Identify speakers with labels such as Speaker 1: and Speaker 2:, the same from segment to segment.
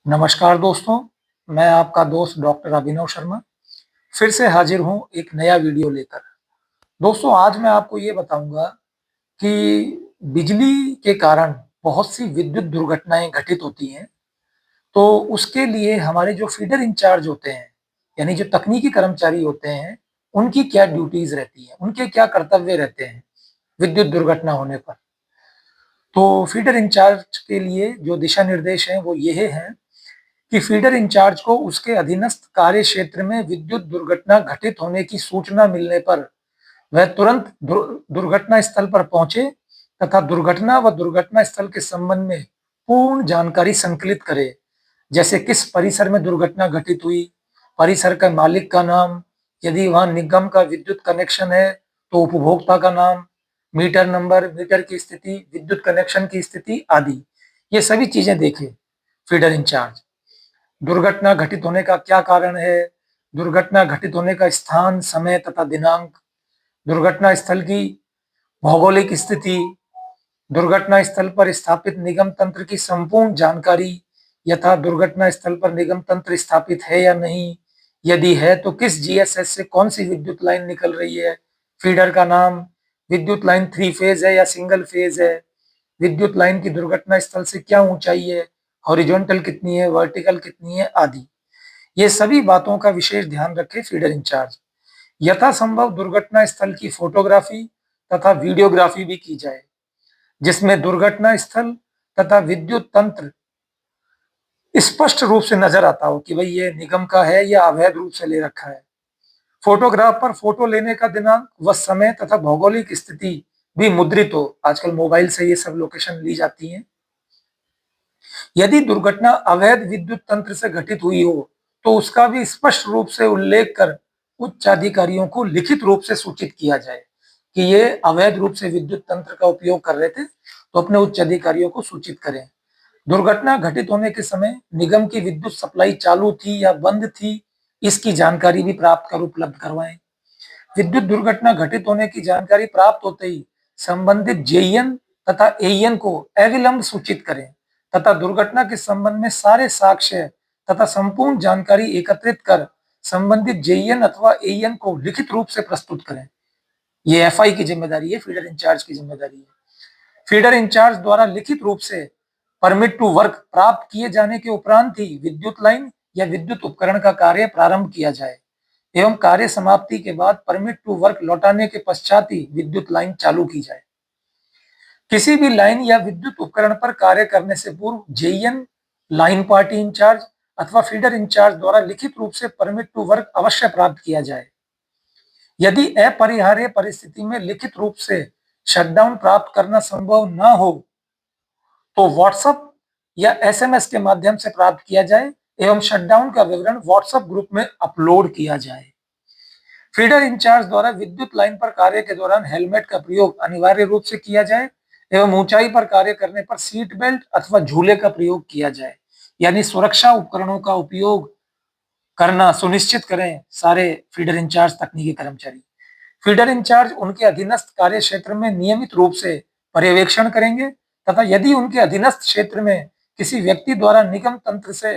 Speaker 1: नमस्कार दोस्तों, मैं आपका दोस्त डॉक्टर अभिनव शर्मा फिर से हाजिर हूँ एक नया वीडियो लेकर। दोस्तों, आज मैं आपको ये बताऊंगा कि बिजली के कारण बहुत सी विद्युत दुर्घटनाएं घटित होती हैं। तो उसके लिए हमारे जो फीडर इंचार्ज होते हैं, यानी जो तकनीकी कर्मचारी होते हैं, उनकी क्या ड्यूटीज रहती हैं, उनके क्या कर्तव्य रहते हैं विद्युत दुर्घटना होने पर। तो फीडर इंचार्ज के लिए जो दिशा निर्देश हैं वो ये हैं कि फीडर इंचार्ज को उसके अधीनस्थ कार्य क्षेत्र में विद्युत दुर्घटना घटित होने की सूचना मिलने पर वह तुरंत दुर्घटना स्थल पर पहुंचे तथा दुर्घटना व दुर्घटना स्थल के संबंध में पूर्ण जानकारी संकलित करे। जैसे किस परिसर में दुर्घटना घटित हुई, परिसर का मालिक का नाम, यदि वहां निगम का विद्युत कनेक्शन है तो उपभोक्ता का नाम, मीटर नंबर, मीटर की स्थिति, विद्युत कनेक्शन की स्थिति आदि। ये सभी चीजें देखे फीडर इंचार्ज। दुर्घटना घटित होने का क्या कारण है, दुर्घटना घटित होने का स्थान, समय तथा दिनांक, दुर्घटना स्थल की भौगोलिक स्थिति, दुर्घटना स्थल पर स्थापित निगम तंत्र की संपूर्ण जानकारी, यथा दुर्घटना स्थल पर निगम तंत्र स्थापित है या नहीं, यदि है तो किस जीएसएस से कौन सी विद्युत लाइन निकल रही है, फीडर का नाम, विद्युत लाइन 3 फेज है या सिंगल फेज है, विद्युत लाइन की दुर्घटना स्थल से क्या ऊंचाई है, हॉरिजॉन्टल कितनी है, वर्टिकल कितनी है आदि। ये सभी बातों का विशेष ध्यान रखे फीडर इंचार्ज। यथासंभव दुर्घटना स्थल की फोटोग्राफी तथा वीडियोग्राफी भी की जाए, जिसमें दुर्घटना स्थल तथा विद्युत तंत्र स्पष्ट रूप से नजर आता हो कि भाई ये निगम का है या अवैध रूप से ले रखा है। फोटोग्राफ पर फोटो लेने का दिनांक व समय तथा भौगोलिक स्थिति भी मुद्रित हो। आजकल मोबाइल से ये सब लोकेशन ली जाती है। यदि दुर्घटना अवैध विद्युत तंत्र से घटित हुई हो तो उसका भी स्पष्ट रूप से उल्लेख कर उच्च अधिकारियों को लिखित रूप से सूचित किया जाए कि ये अवैध रूप से विद्युत तंत्र का उपयोग कर रहे थे, तो अपने उच्च अधिकारियों को सूचित करें। दुर्घटना घटित होने के समय निगम की विद्युत सप्लाई चालू थी या बंद थी, इसकी जानकारी भी प्राप्त कर उपलब्ध करवाएं। विद्युत दुर्घटना घटित होने की जानकारी प्राप्त होते ही संबंधित जेईएन तथा एईएन को अविलंब सूचित करें तथा दुर्घटना के संबंध में सारे साक्ष्य तथा संपूर्ण जानकारी एकत्रित कर संबंधित जेईएन अथवा एईएन को लिखित रूप से प्रस्तुत करें। ये एफआई की जिम्मेदारी है, फीडर इंचार्ज की जिम्मेदारी है। फीडर इंचार्ज द्वारा लिखित रूप से परमिट टू वर्क प्राप्त किए जाने के उपरांत ही विद्युत लाइन या विद्युत उपकरण का कार्य प्रारंभ किया जाए एवं कार्य समाप्ति के बाद परमिट टू वर्क लौटाने के पश्चात ही विद्युत लाइन चालू की जाए। किसी भी लाइन या विद्युत उपकरण पर कार्य करने से पूर्व जेईएन, लाइन पार्टी इंचार्ज अथवा फीडर इंचार्ज द्वारा लिखित रूप से परमिट टू वर्क अवश्य प्राप्त किया जाए। यदि अपरिहार्य परिस्थिति में लिखित रूप से शटडाउन प्राप्त करना संभव न हो तो व्हाट्सएप या एसएमएस के माध्यम से प्राप्त किया जाए एवं शटडाउन का विवरण व्हाट्सएप ग्रुप में अपलोड किया जाए। फीडर इंचार्ज द्वारा विद्युत लाइन पर कार्य के दौरान हेलमेट का प्रयोग अनिवार्य रूप से किया जाए एवं ऊंचाई पर कार्य करने पर सीट बेल्ट अथवा झूले का प्रयोग किया जाए, यानी सुरक्षा उपकरणों का उपयोग करना सुनिश्चित करें सारे फीडर इंचार्ज तकनीकी कर्मचारी। फीडर इंचार्ज उनके अधीनस्थ कार्य क्षेत्र में नियमित रूप से पर्यवेक्षण करेंगे तथा यदि उनके अधीनस्थ क्षेत्र में किसी व्यक्ति द्वारा निगम तंत्र से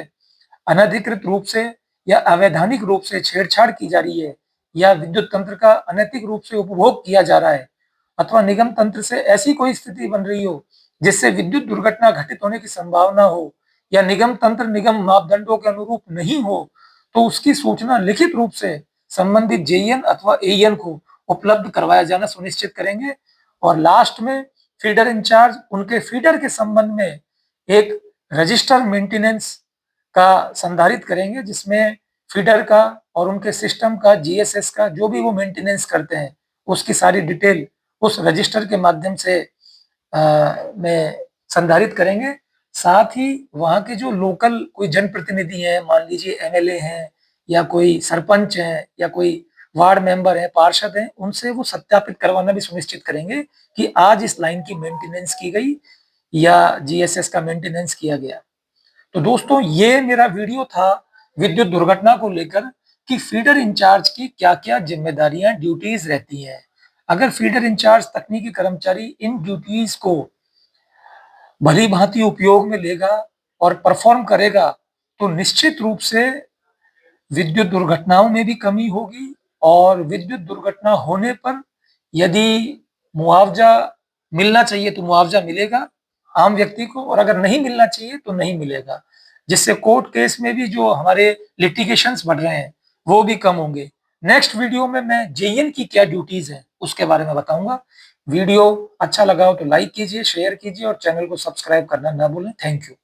Speaker 1: अनधिकृत रूप से या अवैधानिक रूप से छेड़छाड़ की जा रही है या विद्युत तंत्र का अनैतिक रूप से उपभोग किया जा रहा है अथवा निगम तंत्र से ऐसी कोई स्थिति बन रही हो जिससे विद्युत दुर्घटना घटित होने की संभावना हो या निगम तंत्र निगम मापदंडों के अनुरूप नहीं हो तो उसकी सूचना लिखित रूप से संबंधित जेईएन अथवा एईएन को उपलब्ध करवाया जाना सुनिश्चित करेंगे। और लास्ट में फीडर इंचार्ज उनके फीडर के संबंध में एक रजिस्टर मेंटेनेंस का संधारित करेंगे, जिसमें फीडर का और उनके सिस्टम का, जीएसएस का जो भी वो मेंटेनेंस करते हैं उसकी सारी डिटेल उस रजिस्टर के माध्यम से में संधारित करेंगे। साथ ही वहाँ के जो लोकल कोई जनप्रतिनिधि हैं, मान लीजिए एमएलए हैं या कोई सरपंच हैं या कोई वार्ड मेंबर है, पार्षद हैं, उनसे वो सत्यापित करवाना भी सुनिश्चित करेंगे कि आज इस लाइन की मेंटेनेंस की गई या जीएसएस का मेंटेनेंस किया गया। तो दोस्तों, ये मेरा वीडियो था विद्युत दुर्घटना को लेकर कि फीडर इंचार्ज की क्या-क्या जिम्मेदारियां, ड्यूटीज रहती हैं। अगर फीडर इंचार्ज तकनीकी कर्मचारी इन ड्यूटीज को भली भांति उपयोग में लेगा और परफॉर्म करेगा तो निश्चित रूप से विद्युत दुर्घटनाओं में भी कमी होगी और विद्युत दुर्घटना होने पर यदि मुआवजा मिलना चाहिए तो मुआवजा मिलेगा आम व्यक्ति को, और अगर नहीं मिलना चाहिए तो नहीं मिलेगा, जिससे कोर्ट केस में भी जो हमारे लिटिगेशंस बढ़ रहे हैं वो भी कम होंगे। नेक्स्ट वीडियो में मैं जेईएन की क्या ड्यूटीज है उसके बारे में बताऊंगा। वीडियो अच्छा लगा हो तो लाइक कीजिए, शेयर कीजिए और चैनल को सब्सक्राइब करना ना भूलें। Thank you.